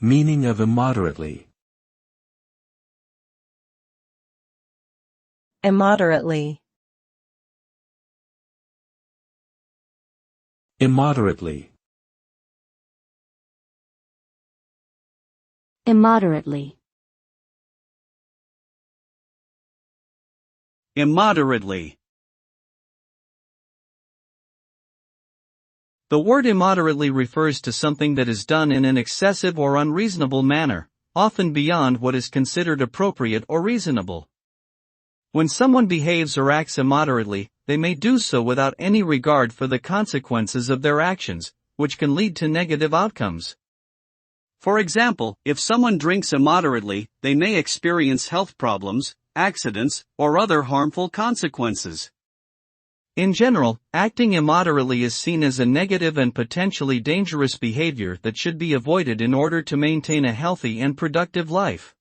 Meaning of immoderately. Immoderately. Immoderately. Immoderately. Immoderately. The word immoderately refers to something that is done in an excessive or unreasonable manner, often beyond what is considered appropriate or reasonable. When someone behaves or acts immoderately, they may do so without any regard for the consequences of their actions, which can lead to negative outcomes. For example, if someone drinks immoderately, they may experience health problems, accidents, or other harmful consequences. In general, acting immoderately is seen as a negative and potentially dangerous behavior that should be avoided in order to maintain a healthy and productive life.